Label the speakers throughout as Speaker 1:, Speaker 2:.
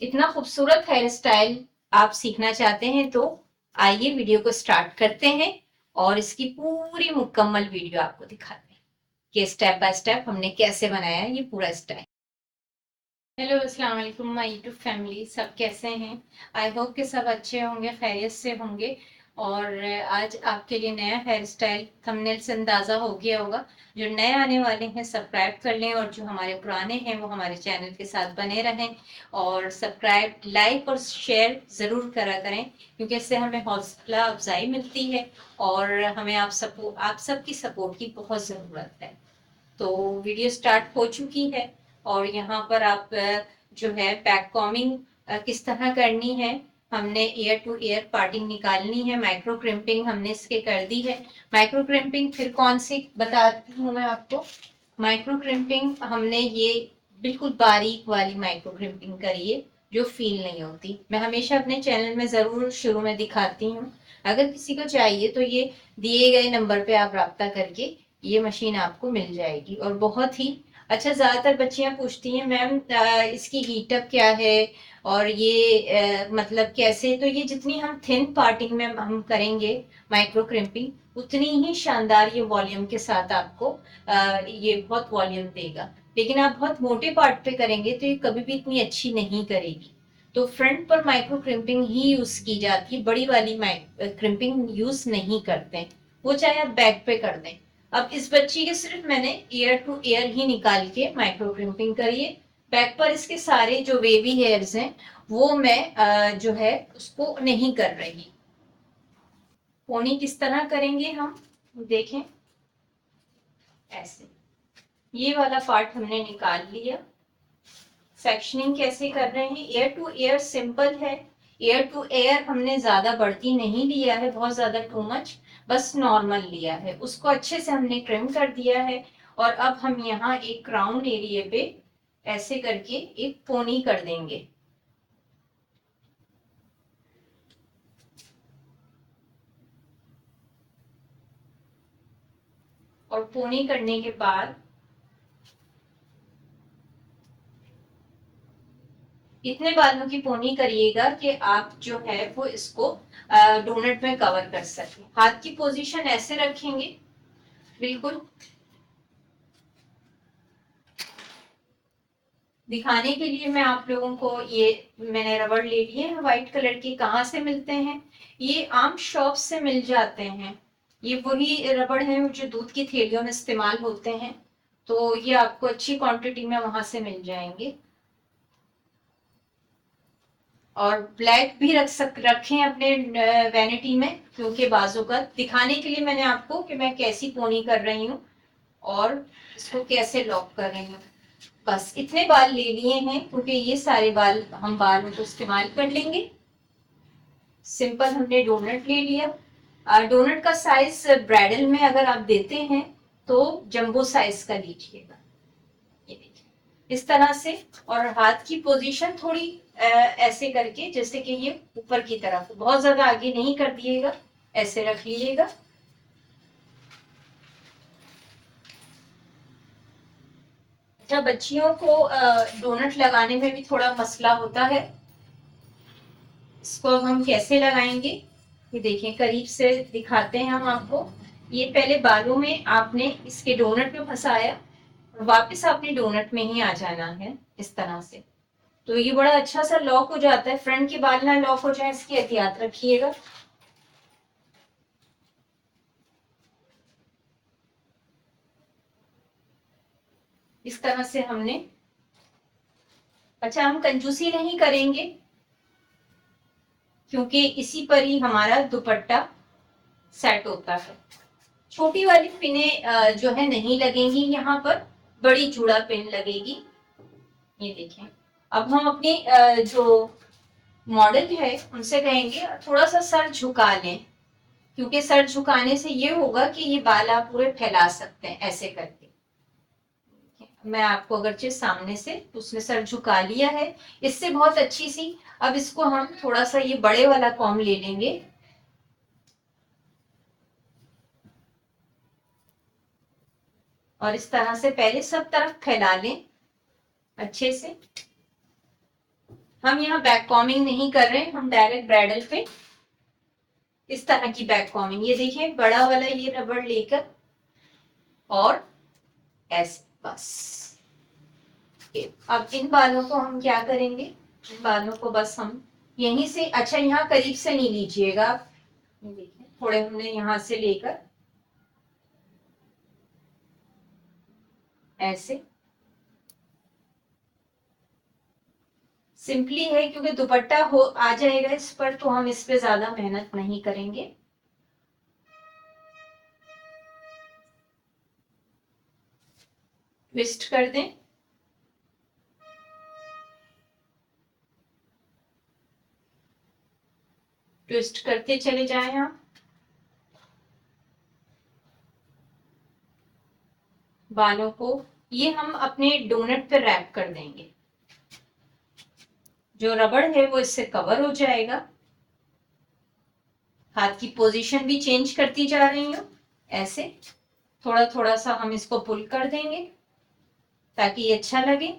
Speaker 1: इतना खूबसूरत hair style आप सीखना चाहते हैं तो आइए वीडियो को स्टार्ट करते हैं और इसकी पूरी मुकम्मल वीडियो आपको दिखाते हैं कि स्टेप बाय स्टेप हमने कैसे बनाया है ये पूरा स्टाइल। हेलो अस्सलाम वालेकुम माय यूट्यूब फैमिली, सब कैसे हैं? आई होप कि सब अच्छे होंगे, खैरियत से होंगे। और आज आपके लिए नया हेयर स्टाइल थंबनेल से अंदाज़ा हो गया होगा। जो नए आने वाले हैं सब्सक्राइब कर लें और जो हमारे पुराने हैं वो हमारे चैनल के साथ बने रहें और सब्सक्राइब, लाइक और शेयर ज़रूर करा करें, क्योंकि इससे हमें हौसला अफजाई मिलती है और हमें आप सबकी सपोर्ट की बहुत ज़रूरत है। तो वीडियो स्टार्ट हो चुकी है और यहाँ पर आप जो है बैक कॉमिंग किस तरह करनी है। हमने ईयर टू ईयर पार्टिंग निकालनी है, माइक्रो क्रिम्पिंग हमने इसके कर दी है। माइक्रो क्रिम्पिंग फिर कौन सी बताती हूँ मैं आपको। माइक्रो क्रिम्पिंग हमने ये बिल्कुल बारीक वाली माइक्रो क्रिम्पिंग करी है जो फील नहीं होती। मैं हमेशा अपने चैनल में ज़रूर शुरू में दिखाती हूँ। अगर किसी को चाहिए तो ये दिए गए नंबर पे आप राब्ता करके ये मशीन आपको मिल जाएगी। और बहुत ही अच्छा, ज़्यादातर बच्चियां पूछती हैं मैम इसकी हीटअप क्या है और ये मतलब कैसे। तो ये जितनी हम थिन पार्टिंग में हम करेंगे माइक्रो क्रिम्पिंग उतनी ही शानदार ये वॉल्यूम के साथ आपको ये बहुत वॉल्यूम देगा। लेकिन आप बहुत मोटे पार्ट पे करेंगे तो ये कभी भी इतनी अच्छी नहीं करेगी। तो फ्रंट पर माइक्रो क्रिम्पिंग ही यूज की जाती है, बड़ी वाली क्रिम्पिंग यूज नहीं करते, वो चाहे आप बैक पे कर दें। अब इस बच्ची के सिर्फ मैंने ईयर टू ईयर ही निकाल के माइक्रो क्रिम्पिंग करी है। बैक पर इसके सारे जो वेवी हेयर्स हैं वो मैं जो है उसको नहीं कर रही। पोनी किस तरह करेंगे हम देखें। ऐसे ये वाला पार्ट हमने निकाल लिया। सेक्शनिंग कैसे कर रहे हैं, एयर टू एयर सिंपल है। एयर टू एयर हमने ज्यादा बढ़ती नहीं लिया है, बहुत ज्यादा टू मच, बस नॉर्मल लिया है। उसको अच्छे से हमने ट्रिम कर दिया है और अब हम यहाँ एक क्राउन एरिया पे ऐसे करके एक पोनी कर देंगे। और पोनी करने के बाद इतने बालों की पोनी करिएगा कि आप जो है वो इसको डोनट में कवर कर सकें। हाथ की पोजीशन ऐसे रखेंगे बिल्कुल। दिखाने के लिए मैं आप लोगों को ये मैंने रबड़ ले लिए हैं व्हाइट कलर की। कहाँ से मिलते हैं? ये आम शॉप से मिल जाते हैं। ये वही रबड़ हैं जो दूध की थैलियों में इस्तेमाल होते हैं। तो ये आपको अच्छी क्वांटिटी में वहां से मिल जाएंगे। और ब्लैक भी रखें अपने वैनिटी में, क्योंकि बाजू का दिखाने के लिए मैंने आपको कि मैं कैसी पोनी कर रही हूँ और इसको कैसे लॉक कर रही हूँ। बस इतने बाल ले लिए हैं क्योंकि ये सारे बाल हम बालों को इस्तेमाल कर लेंगे। सिंपल हमने डोनट ले लिया। डोनट का साइज ब्राइडल में अगर आप देते हैं तो जंबो साइज का लीजिएगा। ये देखिए इस तरह से। और हाथ की पोजीशन थोड़ी ऐसे करके, जैसे कि ये ऊपर की तरफ, बहुत ज्यादा आगे नहीं कर दिएगा, ऐसे रख लीजिएगा। अच्छा, बच्चियों को डोनट लगाने में भी थोड़ा मसला होता है। इसको अब हम कैसे लगाएंगे ये देखें, करीब से दिखाते हैं हम आपको। ये पहले बालों में आपने इसके डोनट में फंसाया और वापस आपने डोनट में ही आ जाना है इस तरह से। तो ये बड़ा अच्छा सा लॉक हो जाता है। फ्रंट के बाल ना लॉक हो जाए इसकी एहतियात रखिएगा। इस तरह से हमने, अच्छा हम कंजूसी नहीं करेंगे क्योंकि इसी पर ही हमारा दुपट्टा सेट होता है। छोटी वाली पिने जो है नहीं लगेंगी यहाँ पर, बड़ी चूड़ा पिन लगेगी। ये देखें। अब हम अपने जो मॉडल है उनसे कहेंगे थोड़ा सा सर झुका लें, क्योंकि सर झुकाने से ये होगा कि ये बाल आप पूरे फैला सकते हैं ऐसे करके। मैं आपको अगरचे सामने से, उसने सर झुका लिया है, इससे बहुत अच्छी सी। अब इसको हम थोड़ा सा ये बड़े वाला कॉम ले लेंगे और इस तरह से पहले सब तरफ फैला लें अच्छे से। हम यहाँ बैक कॉमिंग नहीं कर रहे हैं, हम डायरेक्ट ब्राइडल पे इस तरह की बैक कॉमिंग, ये देखिए बड़ा वाला ये रबड़ लेकर और ऐसे बस। अब इन बालों को हम क्या करेंगे, इन बालों को बस हम यहीं से, अच्छा यहाँ करीब से नहीं लीजिएगा आप, देखिए थोड़े हमने यहाँ से लेकर ऐसे, सिंपली है क्योंकि दुपट्टा हो आ जाएगा इस पर, तो हम इस पे ज्यादा मेहनत नहीं करेंगे। ट्विस्ट कर दें, ट्विस्ट करते चले जाएं आप। बालों को ये हम अपने डोनट पे रैप कर देंगे, जो रबड़ है वो इससे कवर हो जाएगा। हाथ की पोजीशन भी चेंज करती जा रही हूँ, ऐसे थोड़ा थोड़ा सा हम इसको पुल कर देंगे ताकि ये अच्छा लगे।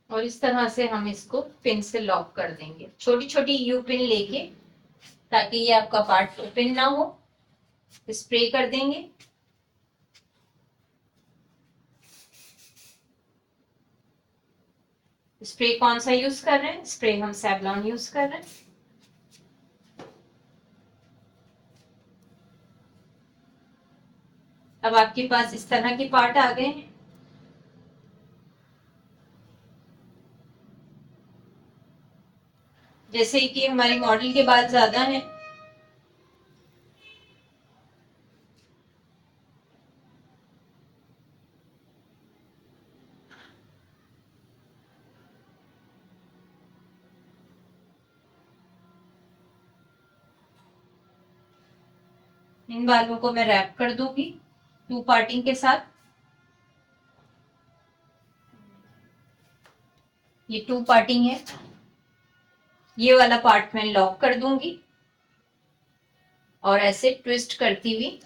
Speaker 1: और इस तरह से हम इसको पिन से लॉक कर देंगे, छोटी छोटी यू पिन लेके, ताकि ये आपका पार्ट ओपन ना हो। स्प्रे कर देंगे, स्प्रे कौन सा यूज कर रहे हैं, स्प्रे हम सेवलॉन यूज कर रहे हैं। अब आपके पास इस तरह के पार्ट आ गए हैं। जैसे कि हमारी मॉडल के बाल ज्यादा हैं, इन बालों को मैं रैप कर दूंगी टू पार्टिंग के साथ। ये टू पार्टिंग है, ये वाला पार्ट मैं लॉक कर दूंगी और ऐसे ट्विस्ट करती हुई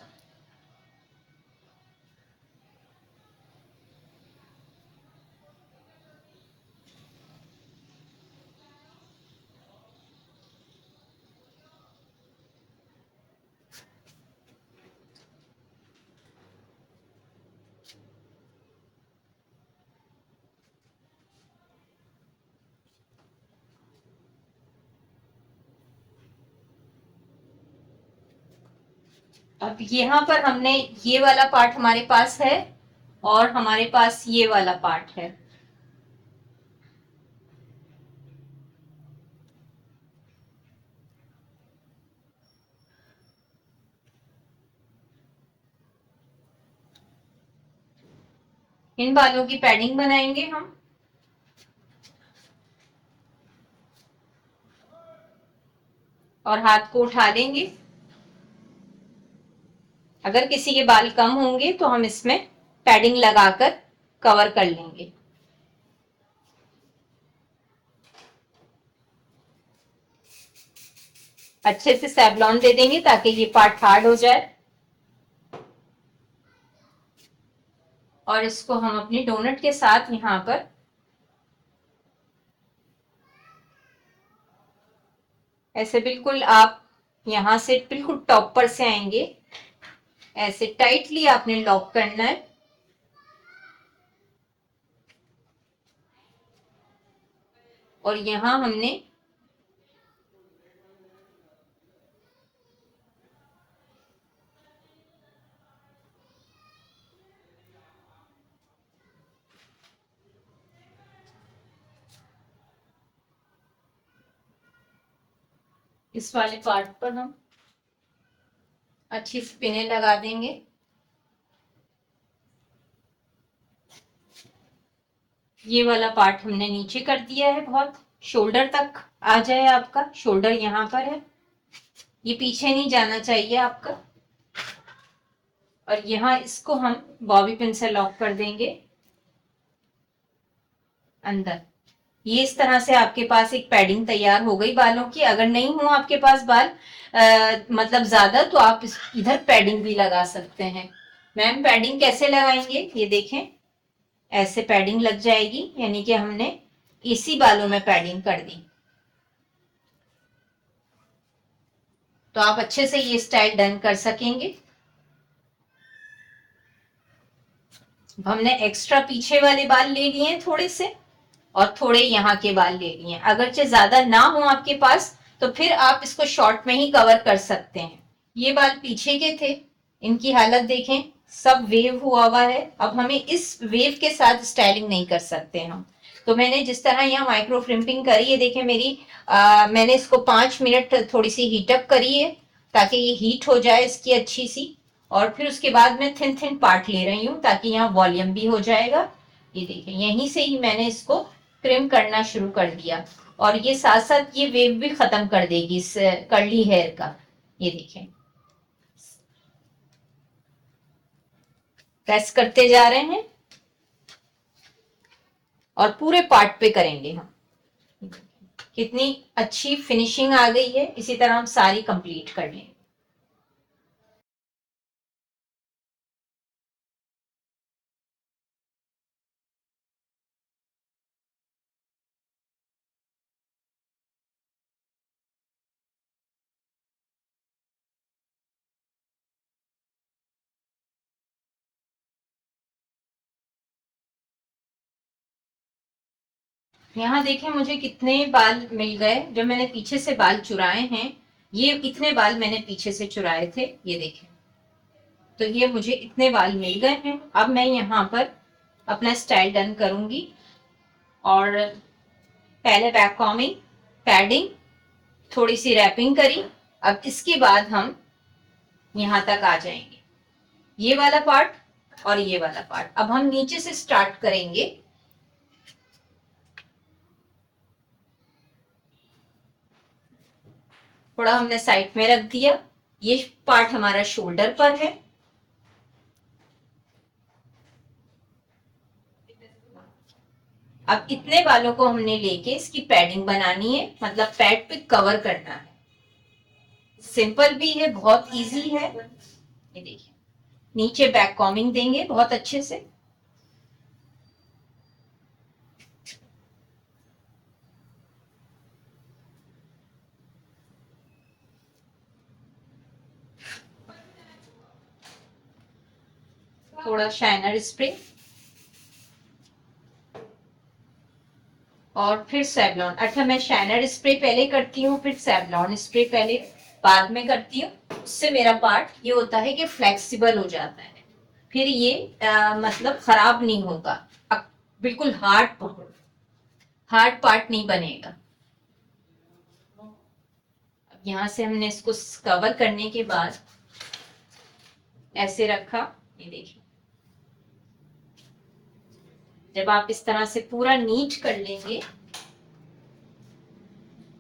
Speaker 1: अब यहाँ पर हमने ये वाला पार्ट हमारे पास है और हमारे पास ये वाला पार्ट है। इन बालों की पैडिंग बनाएंगे हम। और हाथ को उठा लेंगे, अगर किसी के बाल कम होंगे तो हम इसमें पैडिंग लगाकर कवर कर लेंगे। अच्छे से सेवलॉन दे देंगे ताकि ये पार्ट हार्ड हो जाए। और इसको हम अपनी डोनट के साथ यहाँ पर ऐसे बिल्कुल, आप यहां से बिल्कुल टॉप पर से आएंगे, ऐसे टाइटली आपने लॉक करना है। और यहाँ हमने इस वाले पार्ट पर हम अच्छी सी पिने लगा देंगे। ये वाला पार्ट हमने नीचे कर दिया है, बहुत शोल्डर तक आ जाए आपका। शोल्डर यहाँ पर है, ये पीछे नहीं जाना चाहिए आपका। और यहाँ इसको हम बॉबी पिन से लॉक कर देंगे अंदर। ये इस तरह से आपके पास एक पैडिंग तैयार हो गई बालों की। अगर नहीं हो आपके पास बाल मतलब ज्यादा, तो आप इधर पैडिंग भी लगा सकते हैं। मैम पैडिंग कैसे लगाएंगे, ये देखें, ऐसे पैडिंग लग जाएगी, यानी कि हमने इसी बालों में पैडिंग कर दी। तो आप अच्छे से ये स्टाइल डन कर सकेंगे। हमने एक्स्ट्रा पीछे वाले बाल ले लिए हैं थोड़े से, और थोड़े यहाँ के बाल ले लिए हैं। अगरचे ज्यादा ना हो आपके पास तो फिर आप इसको शॉर्ट में ही कवर कर सकते हैं। ये बाल पीछे के थे, इनकी हालत देखें, सब वेव हुआ है। अब हमें इस वेव के साथ स्टाइलिंग नहीं कर सकते हम। तो मैंने जिस तरह यहाँ माइक्रो फ्रिम्पिंग करी है, देखें मेरी मैंने इसको 5 मिनट थोड़ी सी हीटअप करी है, ताकि ये हीट हो जाए इसकी अच्छी सी। और फिर उसके बाद मैं थिन थिन पार्ट ले रही हूँ, ताकि यहाँ वॉल्यूम भी हो जाएगा। ये देखें, यहीं से ही मैंने इसको ट्रिम करना शुरू कर दिया, और ये साथ साथ ये वेव भी खत्म कर देगी इस कर्ली हेयर का। ये देखें, प्रेस करते जा रहे हैं और पूरे पार्ट पे करेंगे हम। कितनी अच्छी फिनिशिंग आ गई है। इसी तरह हम सारी कंप्लीट कर लेंगे। यहाँ देखें मुझे कितने बाल मिल गए। जो मैंने पीछे से बाल चुराए हैं, ये इतने बाल मैंने पीछे से चुराए थे, ये देखें। तो ये मुझे इतने बाल मिल गए हैं। अब मैं यहाँ पर अपना स्टाइल डन करूंगी। और पहले बैक कॉमिंग, पैडिंग, थोड़ी सी रैपिंग करी। अब इसके बाद हम यहाँ तक आ जाएंगे, ये वाला पार्ट और ये वाला पार्ट। अब हम नीचे से स्टार्ट करेंगे। थोड़ा हमने साइड में रख दिया। ये पार्ट हमारा शोल्डर पर है। अब इतने बालों को हमने लेके इसकी पैडिंग बनानी है, मतलब पैड पे कवर करना है। सिंपल भी है, बहुत इजी है। ये देखिए, नीचे बैक कॉमिंग देंगे बहुत अच्छे से। थोड़ा शाइनर स्प्रे और फिर सेवलॉन। अच्छा, मैं शाइनर स्प्रे पहले करती हूँ, फिर सेवलॉन स्प्रे पहले बाद में करती हूँ। उससे मेरा पार्ट ये होता है कि फ्लेक्सिबल हो जाता है, फिर ये मतलब खराब नहीं होगा। बिल्कुल हार्ड हार्ड पार्ट नहीं बनेगा। अब यहाँ से हमने इसको कवर करने के बाद ऐसे रखा। ये देखिए, जब आप इस तरह से पूरा नीट कर लेंगे,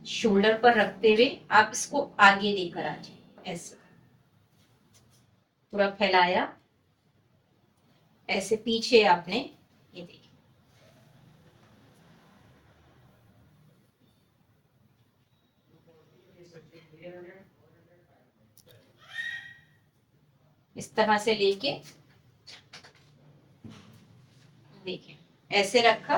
Speaker 1: शोल्डर पर रखते हुए आप इसको आगे लेकर आ जाए। ऐसे पूरा फैलाया, ऐसे पीछे आपने, ये देखिए, इस तरह से लेके देखिए, ऐसे रखा।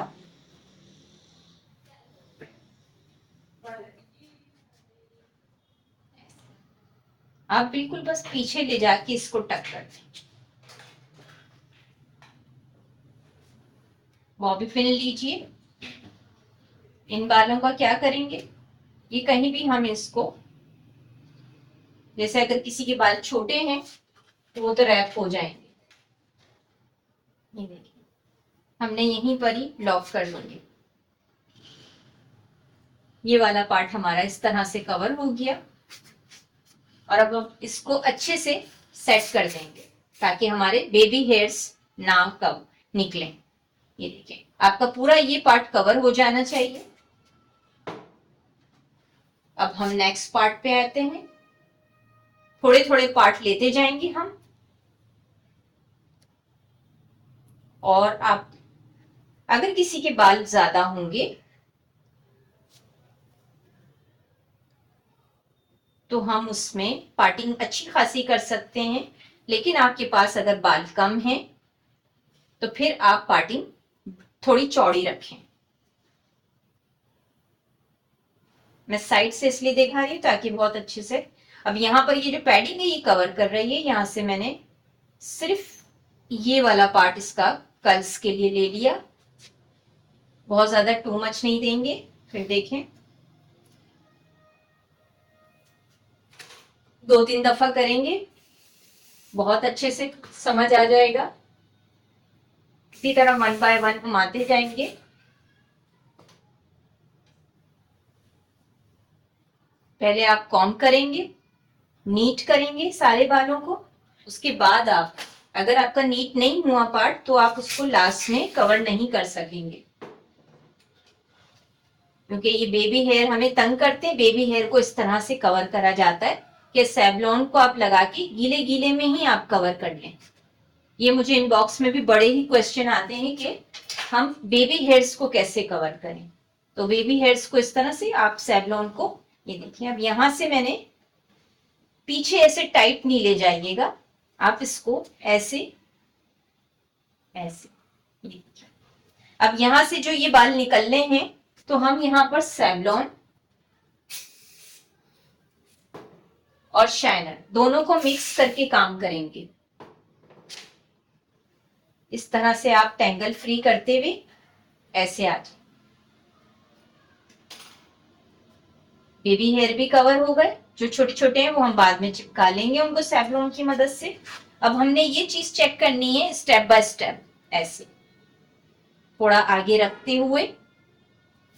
Speaker 1: आप बिल्कुल बस पीछे ले जाके इसको टक कर दें। बॉबी पिन लीजिए, इन बालों का क्या करेंगे, ये कहीं भी हम इसको, जैसे अगर किसी के बाल छोटे हैं तो वो तो रैप हो जाएंगे, ये देखिए हमने यहीं पर ही लॉक कर लेंगे। ये वाला पार्ट हमारा इस तरह से कवर हो गया, और अब हम इसको अच्छे से सेट कर देंगे ताकि हमारे बेबी हेयर्स ना कब निकलें। ये देखिए आपका पूरा ये पार्ट कवर हो जाना चाहिए। अब हम नेक्स्ट पार्ट पे आते हैं, थोड़े थोड़े पार्ट लेते जाएंगे हम, और आप अगर किसी के बाल ज्यादा होंगे तो हम उसमें पार्टिंग अच्छी खासी कर सकते हैं, लेकिन आपके पास अगर बाल कम है तो फिर आप पार्टिंग थोड़ी चौड़ी रखें। मैं साइड से इसलिए दिखा रही हूँ ताकि बहुत अच्छे से, अब यहाँ पर ये जो पैडिंग है ये कवर कर रही है, यहाँ से मैंने सिर्फ ये वाला पार्ट इसका कर्ल्स के लिए ले लिया, बहुत ज्यादा टू मच नहीं देंगे। फिर देखें 2-3 दफा करेंगे, बहुत अच्छे से समझ आ जाएगा। इसी तरह 1 बाय 1 घुमाते जाएंगे। पहले आप कॉम्ब करेंगे, नीट करेंगे सारे बालों को, उसके बाद आप, अगर आपका नीट नहीं हुआ पार्ट तो आप उसको लास्ट में कवर नहीं कर सकेंगे, क्योंकि ये बेबी हेयर हमें तंग करते हैं। बेबी हेयर को इस तरह से कवर करा जाता है कि सेवलॉन को आप लगा के गीले गीले में ही आप कवर कर लें। ये मुझे इनबॉक्स में भी बड़े ही क्वेश्चन आते हैं कि हम बेबी हेयर्स को कैसे कवर करें। तो बेबी हेयर्स को इस तरह से आप सेवलॉन को, ये देखिए अब यहां से मैंने पीछे ऐसे टाइट नहीं ले जाइएगा, आप इसको ऐसे ऐसे, ये देखिए अब यहां से जो ये बाल निकलने हैं तो हम यहां पर सेवलॉन और शाइनर दोनों को मिक्स करके काम करेंगे। इस तरह से आप टेंगल फ्री करते हुए ऐसे आ जाए। बेबी हेयर भी कवर हो गए, जो छोटे छोटे हैं वो हम बाद में चिपका लेंगे उनको सेवलॉन की मदद से। अब हमने ये चीज चेक करनी है स्टेप बाय स्टेप, ऐसे थोड़ा आगे रखते हुए,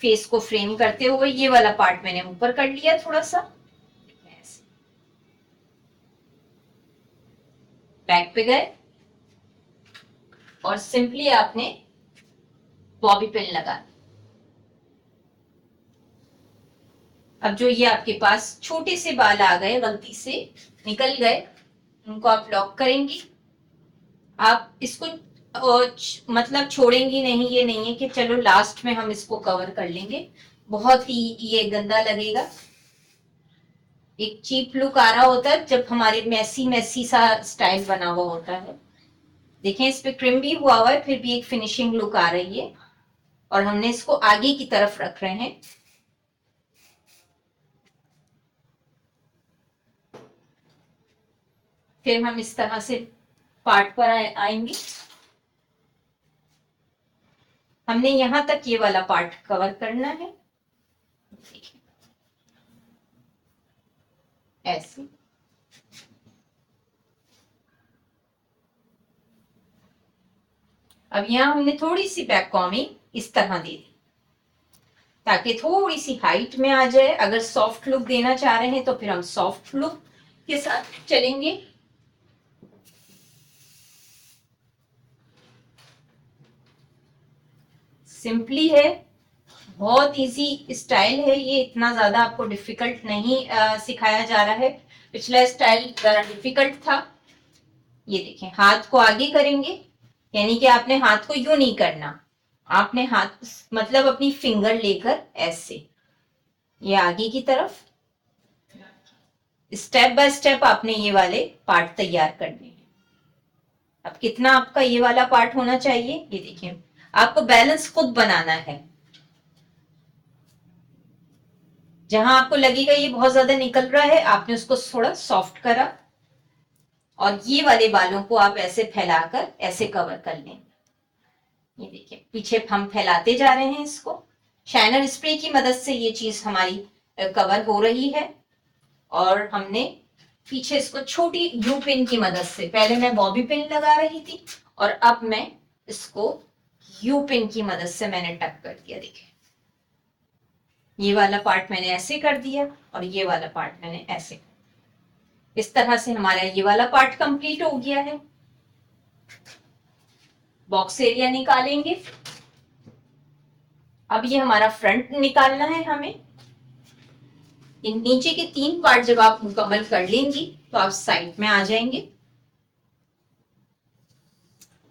Speaker 1: फेस को फ्रेम करते हुए, ये वाला पार्ट मैंने ऊपर कर लिया थोड़ा सा, बैक पे गए और सिंपली आपने बॉबी पिन लगा। अब जो ये आपके पास छोटे से बाल आ गए, गलती से निकल गए, उनको आप लॉक करेंगी। आप इसको मतलब छोड़ेंगी नहीं, ये नहीं है कि चलो लास्ट में हम इसको कवर कर लेंगे, बहुत ही ये गंदा लगेगा। एक चीप लुक आ रहा होता है जब हमारे मैसी मैसी सा स्टाइल बना हुआ होता है। देखें इस पे ट्रिम भी हुआ हुआ है, फिर भी एक फिनिशिंग लुक आ रही है, और हमने इसको आगे की तरफ रख रहे हैं। फिर हम इस तरह से पार्ट पर आएंगे। हमने यहां तक ये वाला पार्ट कवर करना है, ऐसे। अब यहां हमने थोड़ी सी बैक कॉमिंग इस तरह दे दी ताकि थोड़ी सी हाइट में आ जाए। अगर सॉफ्ट लुक देना चाह रहे हैं तो फिर हम सॉफ्ट लुक के साथ चलेंगे। सिंपली है, बहुत इजी स्टाइल है ये, इतना ज्यादा आपको डिफिकल्ट नहीं सिखाया जा रहा है। पिछला स्टाइल जरा डिफिकल्ट था। ये देखें हाथ को आगे करेंगे, यानी कि आपने हाथ को यूं नहीं करना, आपने हाथ मतलब अपनी फिंगर लेकर ऐसे ये आगे की तरफ, स्टेप बाय स्टेप आपने ये वाले पार्ट तैयार करने हैं। अब कितना आपका ये वाला पार्ट होना चाहिए, ये देखिए आपको बैलेंस खुद बनाना है। जहां आपको लगेगा ये बहुत ज्यादा निकल रहा है, आपने उसको थोड़ा सॉफ्ट करा, और ये वाले बालों को आप ऐसे फैलाकर ऐसे कवर कर लें। ये देखिए पीछे हम फैलाते जा रहे हैं इसको, शाइनर स्प्रे की मदद से ये चीज हमारी कवर हो रही है। और हमने पीछे इसको छोटी यू पिन की मदद से, पहले मैं बॉबी पिन लगा रही थी और अब मैं इसको यू पिन की मदद से मैंने टक कर दिया। देखिए ये वाला पार्ट मैंने ऐसे कर दिया और ये वाला पार्ट मैंने ऐसे कर दिया। इस तरह से हमारा ये वाला पार्ट कंप्लीट हो गया है। बॉक्स एरिया निकालेंगे। अब ये हमारा फ्रंट निकालना है हमें। इन नीचे के 3 पार्ट जब आप मुकम्मल कर लेंगी तो आप साइड में आ जाएंगे।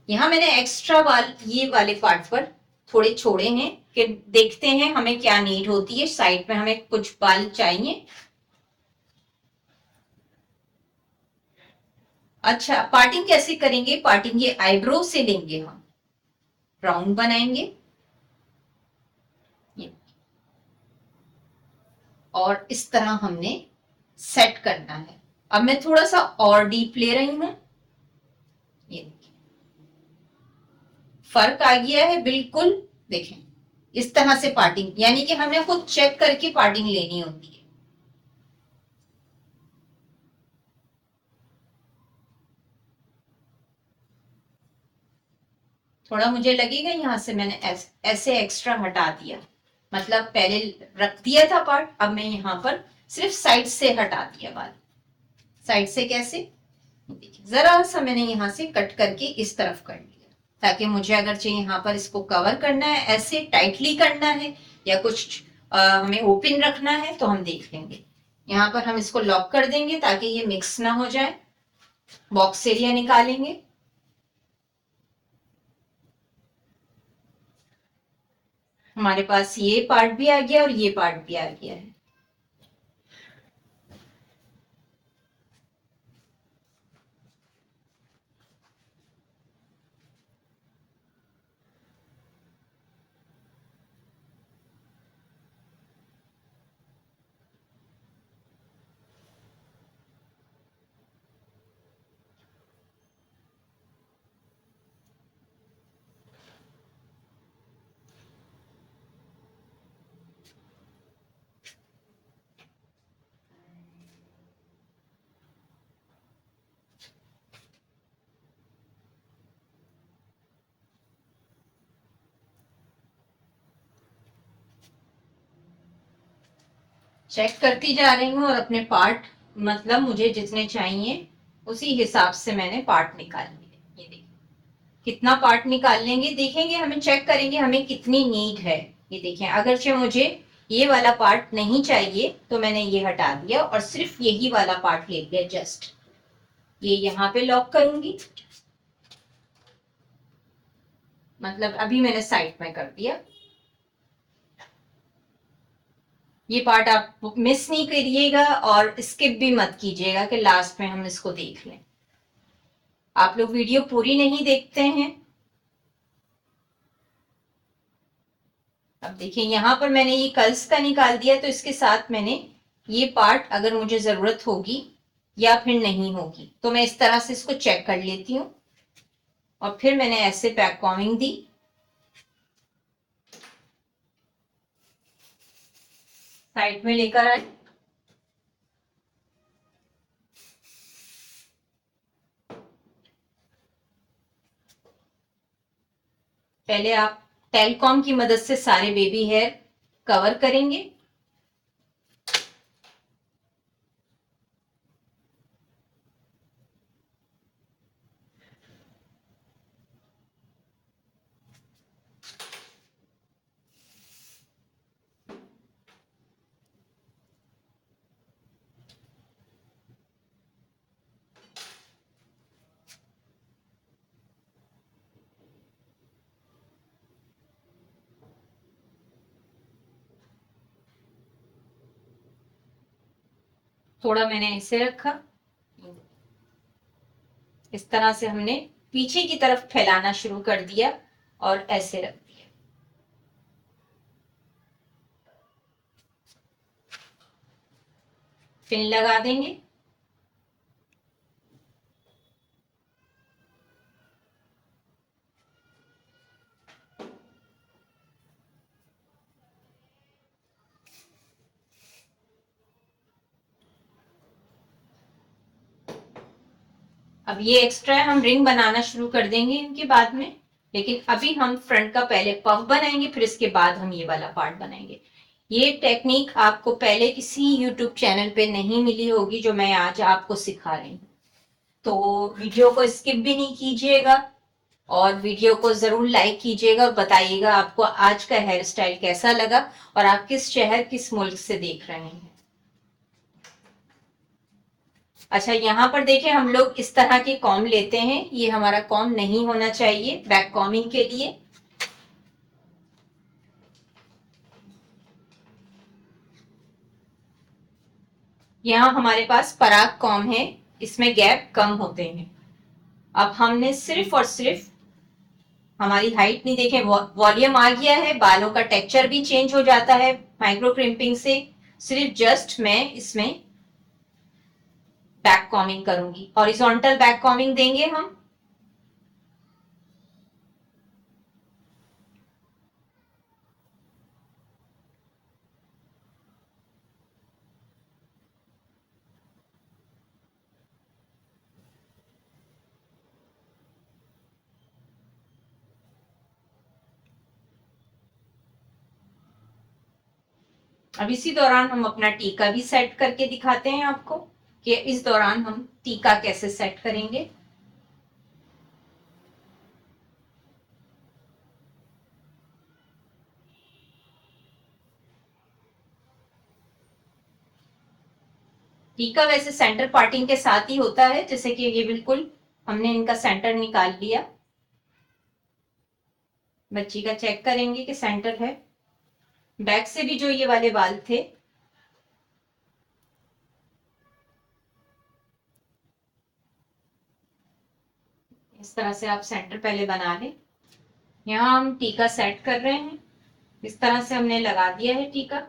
Speaker 1: यहां मैंने एक्स्ट्रा वाल ये वाले पार्ट पर थोड़े छोड़े हैं कि देखते हैं हमें क्या नीड होती है। साइड में हमें कुछ बाल चाहिए। अच्छा, पार्टिंग कैसे करेंगे? पार्टिंग ये आईब्रो से लेंगे, हम राउंड बनाएंगे ये, और इस तरह हमने सेट करना है। अब मैं थोड़ा सा और डीप ले रही हूं। ये देखिए फर्क आ गया है बिल्कुल। देखें इस तरह से पार्टिंग, यानी कि हमें खुद चेक करके पार्टिंग लेनी होती है। थोड़ा मुझे लगेगा यहां से मैंने ऐसे एक्स्ट्रा हटा दिया, मतलब पहले रख दिया था पार्ट, अब मैं यहां पर सिर्फ साइड से हटा दिया बाल। साइड से कैसे? देखिए जरा सा मैंने यहां से कट करके इस तरफ कर लिया, ताकि मुझे अगर चाहिए यहां पर इसको कवर करना है, ऐसे टाइटली करना है या कुछ हमें ओपन रखना है तो हम देख लेंगे। यहाँ पर हम इसको लॉक कर देंगे ताकि ये मिक्स ना हो जाए। बॉक्स एरिया निकालेंगे। हमारे पास ये पार्ट भी आ गया और ये पार्ट भी आ गया है। चेक करती जा रही हूँ और अपने पार्ट, मतलब मुझे जितने चाहिए उसी हिसाब से मैंने पार्ट निकाल लिए। ये देखिए कितना पार्ट निकाल लेंगे, देखेंगे, हमें चेक करेंगे हमें कितनी नीड है। ये देखें अगरचे मुझे ये वाला पार्ट नहीं चाहिए तो मैंने ये हटा दिया और सिर्फ यही वाला पार्ट ले लिया। जस्ट ये यहाँ पे लॉक करूंगी, मतलब अभी मैंने साइड में कर दिया। ये पार्ट आप मिस नहीं करिएगा और स्किप भी मत कीजिएगा कि लास्ट में हम इसको देख लें। आप लोग वीडियो पूरी नहीं देखते हैं। अब देखिए यहाँ पर मैंने ये कर्ल्स का निकाल दिया, तो इसके साथ मैंने ये पार्ट अगर मुझे जरूरत होगी या फिर नहीं होगी तो मैं इस तरह से इसको चेक कर लेती हूँ और फिर मैंने ऐसे बैक कॉमिंग दी। साइड में लेकर आए। पहले आप टेलकॉम की मदद से सारे बेबी हेयर कवर करेंगे। थोड़ा मैंने ऐसे रखा, इस तरह से हमने पीछे की तरफ फैलाना शुरू कर दिया और ऐसे रख दिया। पिन लगा देंगे। अब ये एक्स्ट्रा हम रिंग बनाना शुरू कर देंगे इनके बाद में, लेकिन अभी हम फ्रंट का पहले पफ बनाएंगे, फिर इसके बाद हम ये वाला पार्ट बनाएंगे। ये टेक्निक आपको पहले किसी यूट्यूब चैनल पे नहीं मिली होगी जो मैं आज आपको सिखा रही हूँ। तो वीडियो को स्किप भी नहीं कीजिएगा और वीडियो को जरूर लाइक कीजिएगा और बताइएगा आपको आज का हेयर स्टाइल कैसा लगा और आप किस शहर किस मुल्क से देख रहे हैं। अच्छा, यहाँ पर देखिए हम लोग इस तरह के कॉम लेते हैं, ये हमारा कॉम नहीं होना चाहिए बैक कॉमिंग के लिए। यहाँ हमारे पास पराग कॉम है, इसमें गैप कम होते हैं। अब हमने सिर्फ और सिर्फ हमारी हाइट नहीं देखे, वॉल्यूम आ गया है, बालों का टेक्सचर भी चेंज हो जाता है माइक्रो क्रिम्पिंग से। सिर्फ जस्ट मैं इसमें बैक कॉमिंग करूंगी, हॉरिजॉन्टल बैक कॉमिंग देंगे हम। अब इसी दौरान हम अपना टीका भी सेट करके दिखाते हैं आपको कि इस दौरान हम टीका कैसे सेट करेंगे। टीका वैसे सेंटर पार्टिंग के साथ ही होता है, जैसे कि ये बिल्कुल हमने इनका सेंटर निकाल लिया। बच्ची का चेक करेंगे कि सेंटर है। बैक से भी जो ये वाले बाल थे, इस तरह से आप सेंटर पहले बना लें। यहाँ हम टीका सेट कर रहे हैं, इस तरह से हमने लगा दिया है टीका।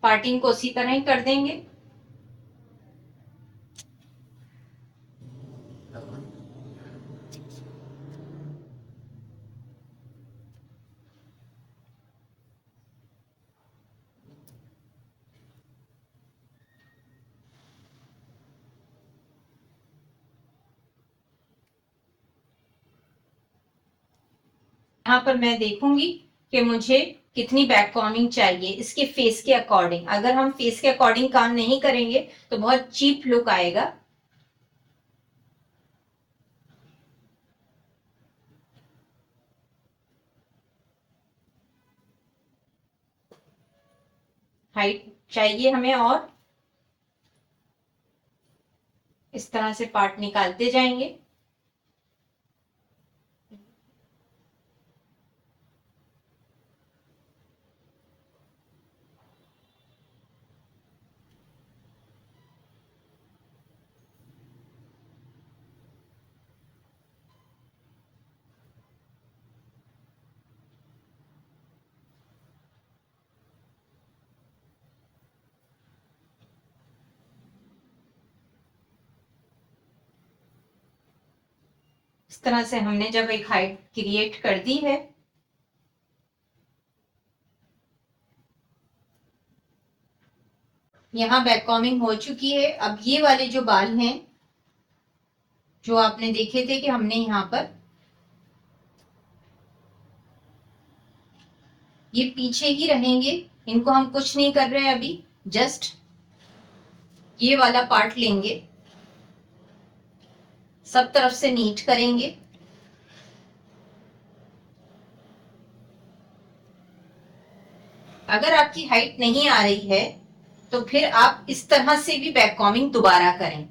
Speaker 1: पार्टिंग को उसी तरह ही कर देंगे। यहाँ पर मैं देखूंगी कि मुझे कितनी बैक कॉमिंग चाहिए इसके फेस के अकॉर्डिंग। अगर हम फेस के अकॉर्डिंग काम नहीं करेंगे तो बहुत चीप लुक आएगा। हाइट चाहिए हमें और इस तरह से पार्ट निकालते जाएंगे। इस तरह से हमने जब एक हाइट क्रिएट कर दी है, यहाँ बैक कॉमिंग हो चुकी है। अब ये वाले जो बाल हैं जो आपने देखे थे कि हमने यहाँ पर ये पीछे ही रहेंगे, इनको हम कुछ नहीं कर रहे हैं अभी। जस्ट ये वाला पार्ट लेंगे, सब तरफ से नीट करेंगे। अगर आपकी हाइट नहीं आ रही है तो फिर आप इस तरह से भी बैक कॉमिंग दोबारा करें।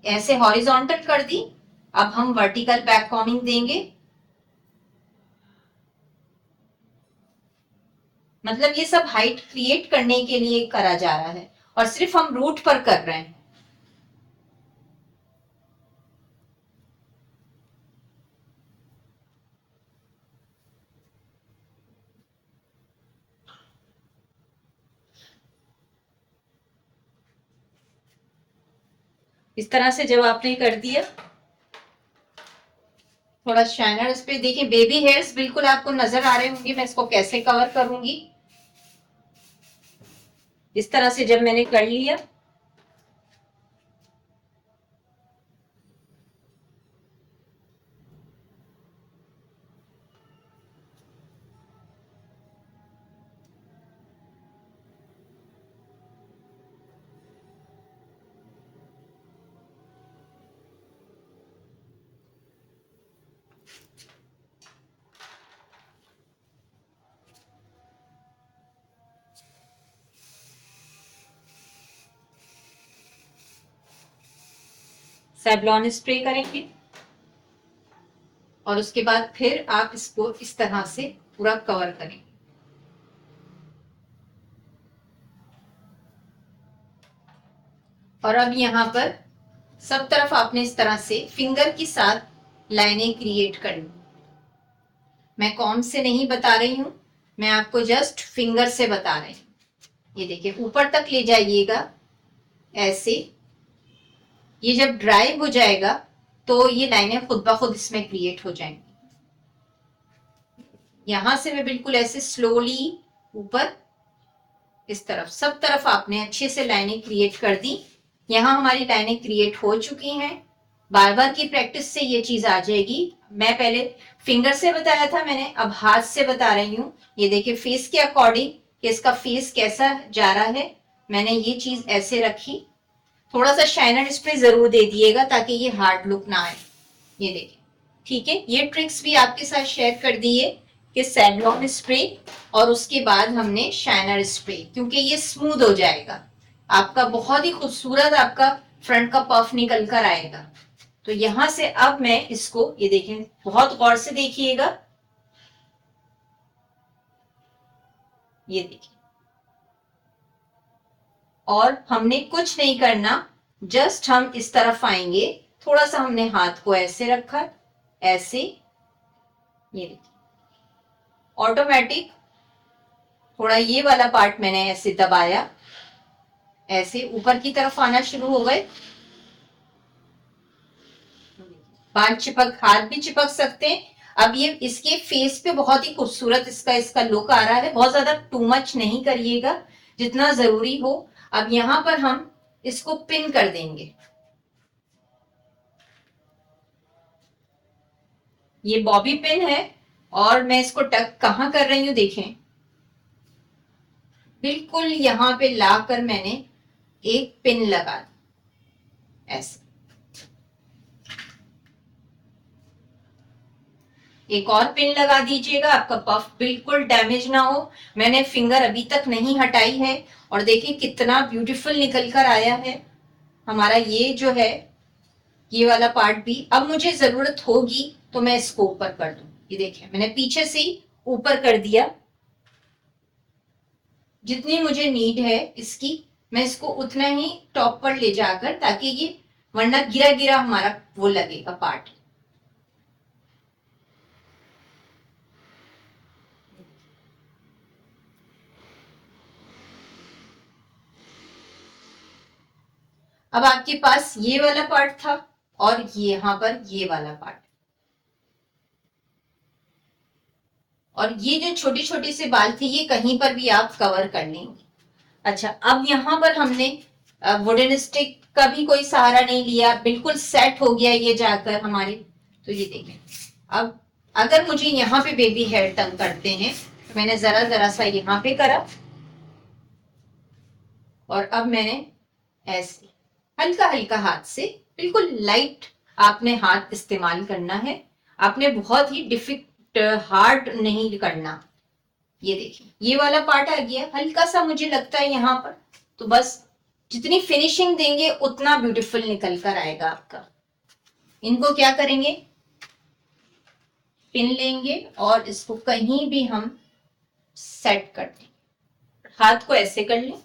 Speaker 1: ऐसे हॉरिजॉन्टल कर दी, अब हम वर्टिकल बैक कॉमिंग देंगे। मतलब ये सब हाइट क्रिएट करने के लिए करा जा रहा है और सिर्फ हम रूट पर कर रहे हैं। इस तरह से जब आपने कर दिया थोड़ा शाइनर इस पे देखिए, बेबी हेयर्स बिल्कुल आपको नजर आ रहे होंगे। मैं इसको कैसे कवर करूंगी, इस तरह से जब मैंने कर लिया, सेवलॉन स्प्रे करेंगे और उसके बाद फिर आप इसको इस तरह से पूरा कवर करेंगे। और अब यहाँ पर सब तरफ आपने इस तरह से फिंगर के साथ लाइनें क्रिएट करनी। मैं कौन से नहीं बता रही हूं, मैं आपको जस्ट फिंगर से बता रही हूं। ये देखिए, ऊपर तक ले जाइएगा ऐसे। ये जब ड्राई हो जाएगा तो ये लाइनें खुद ब खुद इसमें क्रिएट हो जाएंगी। यहां से मैं बिल्कुल ऐसे स्लोली ऊपर इस तरफ, सब तरफ आपने अच्छे से लाइनें क्रिएट कर दी। यहां हमारी लाइनें क्रिएट हो चुकी हैं। बार बार की प्रैक्टिस से ये चीज आ जाएगी। मैं पहले फिंगर से बताया था, मैंने अब हाथ से बता रही हूँ। ये देखिए, फेस के अकॉर्डिंग कि इसका फेस कैसा जा रहा है, मैंने ये चीज ऐसे रखी। थोड़ा सा शाइनर स्प्रे जरूर दे दिएगा ताकि ये हार्ड लुक ना आए। ये देखिए, ठीक है। ये ट्रिक्स भी आपके साथ शेयर कर दिए कि सेवलॉन स्प्रे और उसके बाद हमने शाइनर स्प्रे, क्योंकि ये स्मूथ हो जाएगा आपका, बहुत ही खूबसूरत आपका फ्रंट का पफ निकल कर आएगा। तो यहां से अब मैं इसको, ये देखें, बहुत गौर से देखिएगा। ये देखिए, और हमने कुछ नहीं करना, जस्ट हम इस तरफ आएंगे। थोड़ा सा हमने हाथ को ऐसे रखा, ऐसे। ये देखिए, ऑटोमेटिक थोड़ा ये वाला पार्ट मैंने ऐसे दबाया, ऐसे ऊपर की तरफ आना शुरू हो गए। बाल चिपक, हाथ भी चिपक सकते हैं। अब ये इसके फेस पे बहुत ही खूबसूरत इसका लुक आ रहा है। बहुत ज्यादा टू मच नहीं करिएगा, जितना जरूरी हो। अब यहां पर हम इसको पिन कर देंगे। ये बॉबी पिन है और मैं इसको टक कहां कर रही हूं, देखें, बिल्कुल यहां पे लाकर मैंने एक पिन लगा दी ऐसे। एक और पिन लगा दीजिएगा, आपका पफ बिल्कुल डैमेज ना हो। मैंने फिंगर अभी तक नहीं हटाई है और देखिए कितना ब्यूटीफुल निकल कर आया है हमारा ये जो है, ये वाला पार्ट भी। अब मुझे जरूरत होगी तो मैं इसको ऊपर कर दूं। ये देखिए, मैंने पीछे से ही ऊपर कर दिया। जितनी मुझे नीड है इसकी, मैं इसको उतना ही टॉप पर ले जाकर, ताकि ये, वरना गिरा गिरा हमारा वो लगेगा पार्ट। अब आपके पास ये वाला पार्ट था और ये यहां पर ये वाला पार्ट, और ये जो छोटी छोटी सी बाल थी, ये कहीं पर भी आप कवर कर लेंगे। अच्छा, अब यहां पर हमने वुडन स्टिक का भी कोई सहारा नहीं लिया, बिल्कुल सेट हो गया ये जाकर हमारे। तो ये देखें, अब अगर मुझे यहाँ पे बेबी हेयर तंग करते हैं तो मैंने जरा जरा सा यहाँ पे करा, और अब मैंने ऐसे हल्का हल्का हाथ से, बिल्कुल लाइट आपने हाथ इस्तेमाल करना है। आपने बहुत ही डिफिकल्ट हार्ड नहीं करना। ये देखिए, ये वाला पार्ट आ गया हल्का सा, मुझे लगता है यहाँ पर। तो बस जितनी फिनिशिंग देंगे उतना ब्यूटीफुल निकल कर आएगा आपका। इनको क्या करेंगे, पिन लेंगे और इसको कहीं भी हम सेट कर देंगे। हाथ को ऐसे कर लें,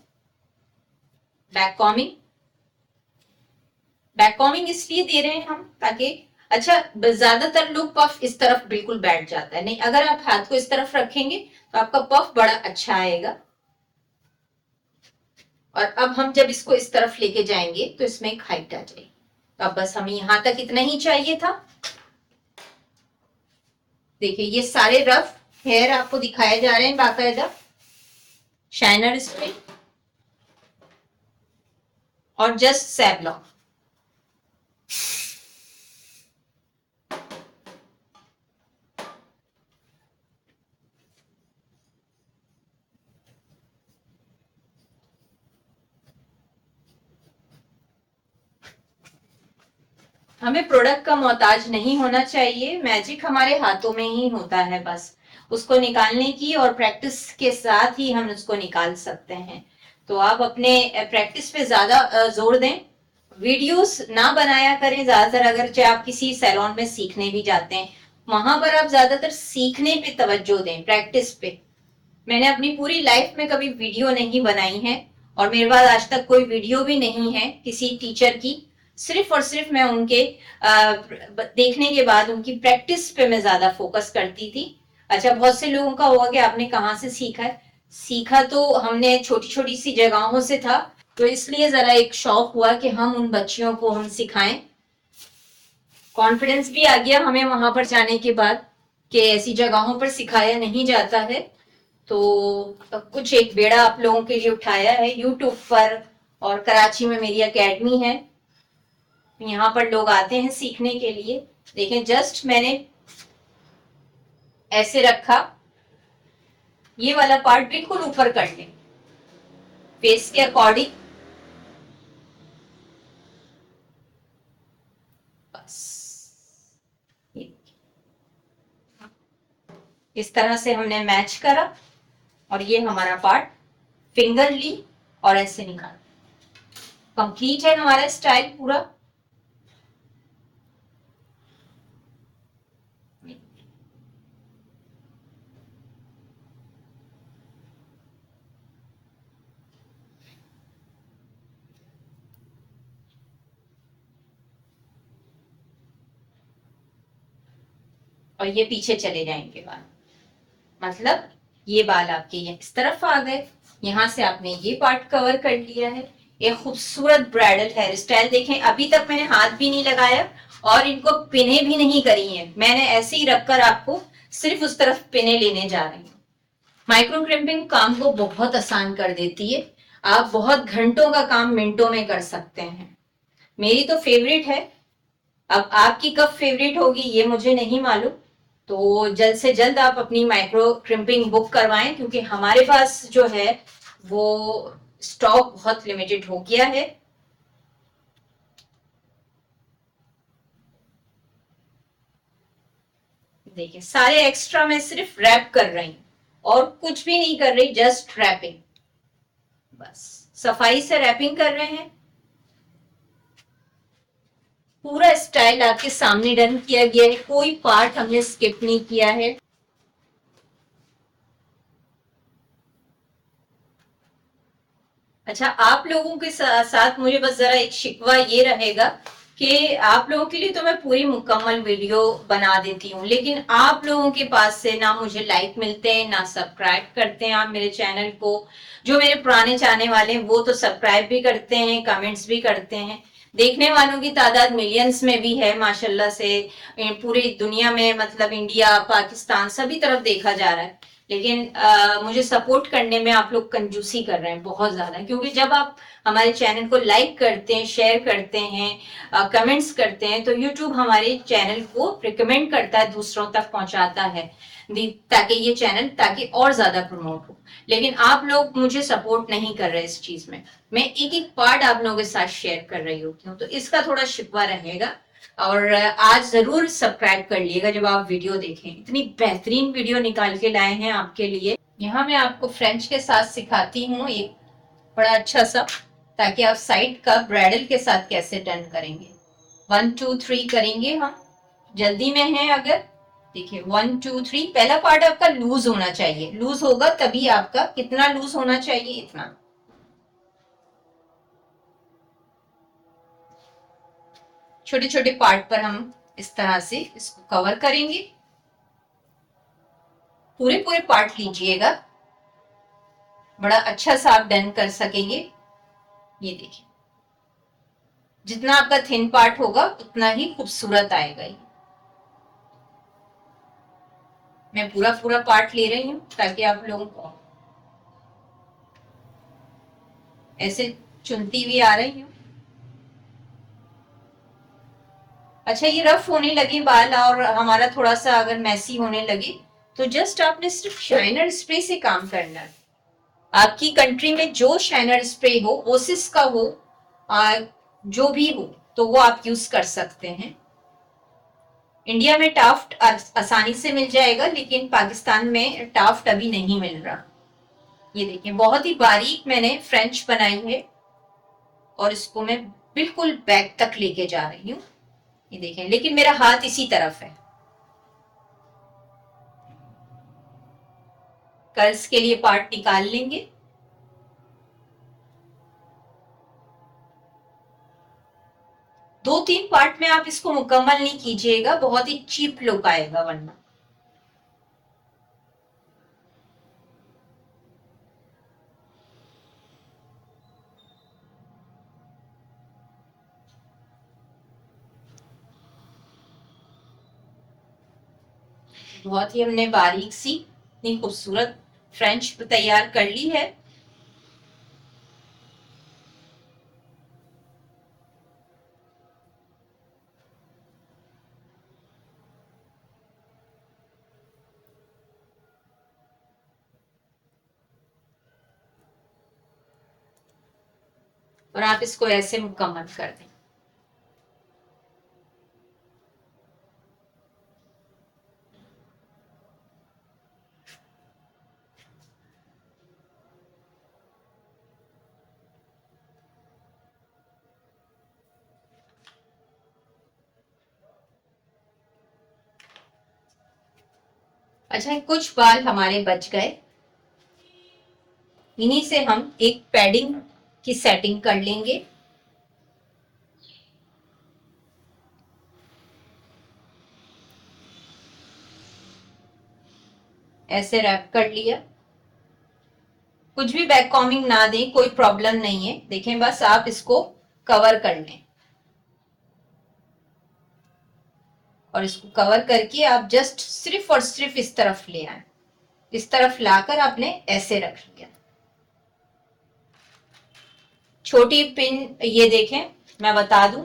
Speaker 1: बैक कॉमिंग। बैक कॉमिंग इसलिए दे रहे हैं हम ताकि, अच्छा, ज्यादातर लोग पफ इस तरफ बिल्कुल बैठ जाता है, नहीं, अगर आप हाथ को इस तरफ रखेंगे तो आपका पफ बड़ा अच्छा आएगा। और अब हम जब इसको इस तरफ लेके जाएंगे तो इसमें एक हाइट आ जाएगी। तो अब बस हमें यहां तक इतना ही चाहिए था। देखिए ये सारे रफ हेयर आपको दिखाए जा रहे हैं बाकायदा शाइनर स्प्रे और जस्ट सैवलॉन। हमें प्रोडक्ट का मोहताज नहीं होना चाहिए, मैजिक हमारे हाथों में ही होता है, बस उसको निकालने की और प्रैक्टिस के साथ ही हम उसको निकाल सकते हैं। तो आप अपने प्रैक्टिस पे ज्यादा जोर दें, वीडियोस ना बनाया करें ज्यादातर। अगर चाहे आप किसी सैलून में सीखने भी जाते हैं, वहां पर आप ज्यादातर सीखने पे तवज्जो दें, प्रैक्टिस पे। मैंने अपनी पूरी लाइफ में कभी वीडियो नहीं बनाई है और मेरे पास आज तक कोई वीडियो भी नहीं है किसी टीचर की। सिर्फ और सिर्फ मैं उनके देखने के बाद उनकी प्रैक्टिस पे मैं ज्यादा फोकस करती थी। अच्छा, बहुत से लोगों का होगा कि आपने कहाँ से सीखा है। सीखा तो हमने छोटी छोटी सी जगहों से था, तो इसलिए जरा एक शौक हुआ कि हम उन बच्चियों को हम सिखाएं। कॉन्फिडेंस भी आ गया हमें वहां पर जाने के बाद कि ऐसी जगहों पर सिखाया नहीं जाता है। तो कुछ एक बेड़ा आप लोगों के लिए उठाया है यूट्यूब पर, और कराची में मेरी एकेडमी है, यहाँ पर लोग आते हैं सीखने के लिए। देखें जस्ट मैंने ऐसे रखा, ये वाला पार्ट बिल्कुल ऊपर कर लें फेस के अकॉर्डिंग, बस इस तरह से हमने मैच करा और ये हमारा पार्ट फिंगर ली और ऐसे निकाला। कंप्लीट है हमारा स्टाइल पूरा। और ये पीछे चले जाएंगे बाल, मतलब ये बाल आपके ये इस तरफ आ गए, यहां से आपने ये पार्ट कवर कर लिया है। एक खूबसूरत ब्राइडल हेयर स्टाइल देखें, अभी तक मैंने हाथ भी नहीं लगाया और इनको पिने भी नहीं करी है, मैंने ऐसे ही रखकर आपको सिर्फ उस तरफ पिने लेने जा रही हूँ। माइक्रो क्रिम्पिंग काम को बहुत आसान कर देती है, आप बहुत घंटों का काम मिनटों में कर सकते हैं। मेरी तो फेवरेट है, अब आपकी कब फेवरेट होगी ये मुझे नहीं मालूम। तो जल्द से जल्द आप अपनी माइक्रो क्रिम्पिंग बुक करवाएं, क्योंकि हमारे पास जो है वो स्टॉक बहुत लिमिटेड हो गया है। देखिए सारे एक्स्ट्रा मैं सिर्फ रैप कर रही हूँ और कुछ भी नहीं कर रही, जस्ट रैपिंग, बस सफाई से रैपिंग कर रहे हैं। पूरा स्टाइल आपके सामने डन किया गया है, कोई पार्ट हमने स्किप नहीं किया है। अच्छा, आप लोगों के साथ मुझे बस जरा एक शिकवा ये रहेगा कि आप लोगों के लिए तो मैं पूरी मुकम्मल वीडियो बना देती हूँ, लेकिन आप लोगों के पास से ना मुझे लाइक मिलते हैं ना सब्सक्राइब करते हैं आप मेरे चैनल को। जो मेरे पुराने चाहने वाले हैं वो तो सब्सक्राइब भी करते हैं, कमेंट्स भी करते हैं। देखने वालों की तादाद मिलियंस में भी है माशाल्लाह से, पूरी दुनिया में, मतलब इंडिया पाकिस्तान सभी तरफ देखा जा रहा है। लेकिन मुझे सपोर्ट करने में आप लोग कंजूसी कर रहे हैं बहुत ज्यादा, क्योंकि जब आप हमारे चैनल को लाइक करते हैं, शेयर करते हैं, कमेंट्स करते हैं, तो यूट्यूब हमारे चैनल को रिकमेंड करता है, दूसरों तक पहुंचाता है, ताकि ये चैनल ताकि और ज्यादा प्रमोट हो। लेकिन आप लोग मुझे सपोर्ट नहीं कर रहे इस चीज में, मैं एक एक पार्ट आप लोगों के साथ शेयर कर रही होती हूँ, तो इसका थोड़ा शिकवा रहेगा। और आज जरूर सब्सक्राइब कर लिएगा जब आप वीडियो देखें, इतनी बेहतरीन वीडियो निकाल के लाए हैं आपके लिए। यहाँ मैं आपको फ्रेंच के साथ सिखाती हूँ एक बड़ा अच्छा सा, ताकि आप साइड का ब्राइडल के साथ कैसे टर्न करेंगे। 1 2 3 करेंगे हम, जल्दी में है अगर। देखिए 1 2 3, पहला पार्ट आपका लूज होना चाहिए, लूज होगा तभी आपका, कितना लूज होना चाहिए इतना। छोटे छोटे पार्ट पर हम इस तरह से इसको कवर करेंगे, पूरे पूरे पार्ट लीजिएगा, बड़ा अच्छा सा आप डन कर सकेंगे। ये देखिए, जितना आपका थिन पार्ट होगा उतना ही खूबसूरत आएगा ये। मैं पूरा पूरा पार्ट ले रही हूँ ताकि आप लोगों को ऐसे चुनती हुई आ रही हूँ। अच्छा, ये रफ होने लगे बाल और हमारा थोड़ा सा अगर मैसी होने लगे तो जस्ट आपने सिर्फ शाइनर स्प्रे से काम करना है। आपकी कंट्री में जो शाइनर स्प्रे हो, ओसिस का हो, जो भी हो, तो वो आप यूज कर सकते हैं। इंडिया में टाफ्ट आसानी से मिल जाएगा, लेकिन पाकिस्तान में टाफ्ट अभी नहीं मिल रहा। ये देखिए, बहुत ही बारीक मैंने फ्रेंच बनाई है और इसको मैं बिल्कुल बैक तक लेके जा रही हूँ। ये देखें, लेकिन मेरा हाथ इसी तरफ है। कर्ल्स के लिए पार्ट निकाल लेंगे। दो तीन पार्ट में आप इसको मुकम्मल नहीं कीजिएगा, बहुत ही चीप लुक आएगा वरना। बहुत ही हमने बारीक सी इतनी खूबसूरत फ्रेंच तैयार कर ली है। और आप इसको ऐसे मुकम्मल कर दें। अच्छा, कुछ बाल हमारे बच गए, इन्हीं से हम एक पैडिंग की सेटिंग कर लेंगे। ऐसे रैप कर लिया। कुछ भी बैक कॉमिंग ना दें, कोई प्रॉब्लम नहीं है। देखें, बस आप इसको कवर कर लें और इसको कवर करके आप जस्ट सिर्फ और सिर्फ इस तरफ ले आए। इस तरफ लाकर आपने ऐसे रख लिया। छोटी पिन, ये देखें, मैं बता दूं,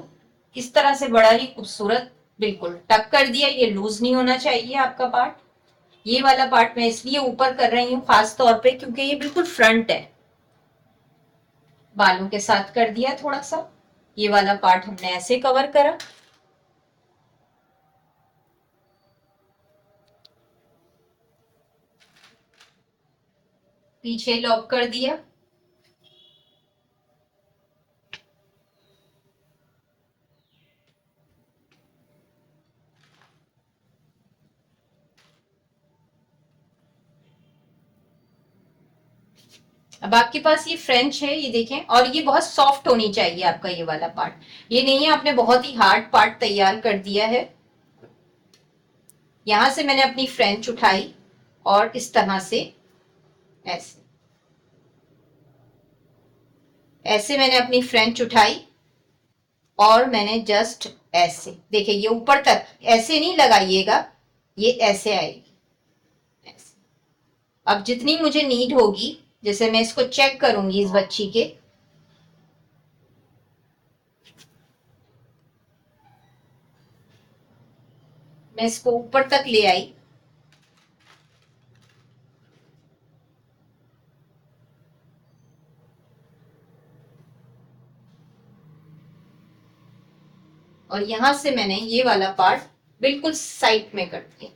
Speaker 1: इस तरह से बड़ा ही खूबसूरत बिल्कुल टक कर दिया। ये लूज नहीं होना चाहिए आपका पार्ट। ये वाला पार्ट मैं इसलिए ऊपर कर रही हूँ खास तौर पे क्योंकि ये बिल्कुल फ्रंट है। बालों के साथ कर दिया थोड़ा सा। ये वाला पार्ट हमने ऐसे कवर करा। पीछे लॉक कर दिया। अब आपके पास ये फ्रेंच है, ये देखें, और ये बहुत सॉफ्ट होनी चाहिए आपका ये वाला पार्ट। ये नहीं है आपने बहुत ही हार्ड पार्ट तैयार कर दिया है। यहां से मैंने अपनी फ्रेंच उठाई और इस तरह से ऐसे ऐसे मैंने अपनी फ्रेंच उठाई और मैंने जस्ट ऐसे, देखिए, ये ऊपर तक ऐसे नहीं लगाइएगा, ये ऐसे आएगी ऐसे। अब जितनी मुझे नीड होगी, जैसे मैं इसको चेक करूंगी इस बच्ची के, मैं इसको ऊपर तक ले आई और यहां से मैंने ये वाला पार्ट बिल्कुल साइड में कर दिया।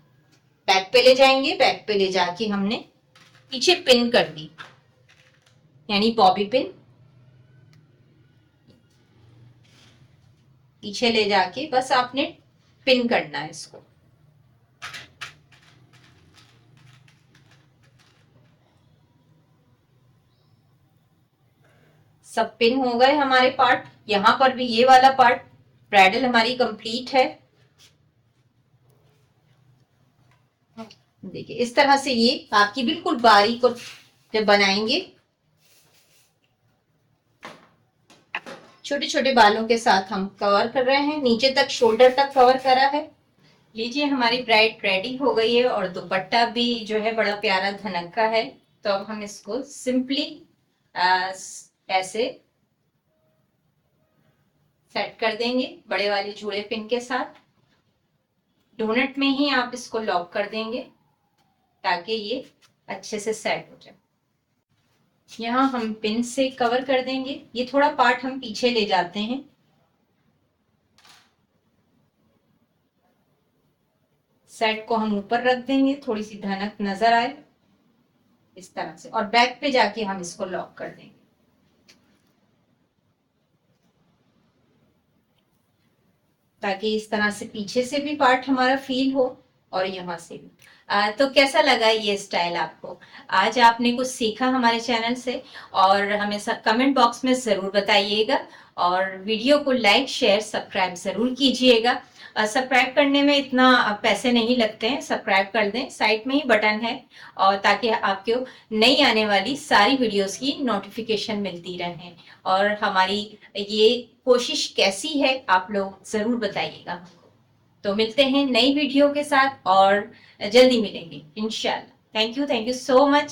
Speaker 1: बैक पे ले जाएंगे, बैक पे ले जाके हमने पीछे पिन कर दी, यानी बॉबी पिन। पीछे ले जाके बस आपने पिन करना है इसको। सब पिन हो गए हमारे पार्ट। यहां पर भी ये वाला पार्ट, ब्राइडल हमारी कंप्लीट है। देखिए, इस तरह से ये आपकी बिल्कुल बारीक, और जब बनाएंगे छोटे छोटे बालों के साथ हम कवर कर रहे हैं। नीचे तक, शोल्डर तक कवर करा है। लीजिए हमारी ब्राइड रेडी हो गई है और दुपट्टा भी जो है बड़ा प्यारा धनक का है। तो अब हम इसको सिंपली ऐसे सेट कर देंगे बड़े वाले जूड़े पिन के साथ। डोनट में ही आप इसको लॉक कर देंगे ताकि ये अच्छे से सेट हो जाए। यहाँ हम पिन से कवर कर देंगे। ये थोड़ा पार्ट हम पीछे ले जाते हैं। सेट को हम ऊपर रख देंगे, थोड़ी सी धनक नजर आए इस तरह से, और बैक पे जाके हम इसको लॉक कर देंगे ताकि इस तरह से पीछे से भी पार्ट हमारा फील हो और यहाँ से भी। तो कैसा लगा ये स्टाइल आपको? आज आपने कुछ सीखा हमारे चैनल से, और हमें कमेंट बॉक्स में जरूर बताइएगा, और वीडियो को लाइक शेयर सब्सक्राइब जरूर कीजिएगा। सब्सक्राइब करने में इतना पैसे नहीं लगते हैं, सब्सक्राइब कर दें, साइड में ही बटन है, और ताकि आपको नई आने वाली सारी वीडियोस की नोटिफिकेशन मिलती रहे। और हमारी ये कोशिश कैसी है आप लोग जरूर बताइएगा। तो मिलते हैं नई वीडियो के साथ और जल्दी मिलेंगे इंशाल्लाह। Thank you so much.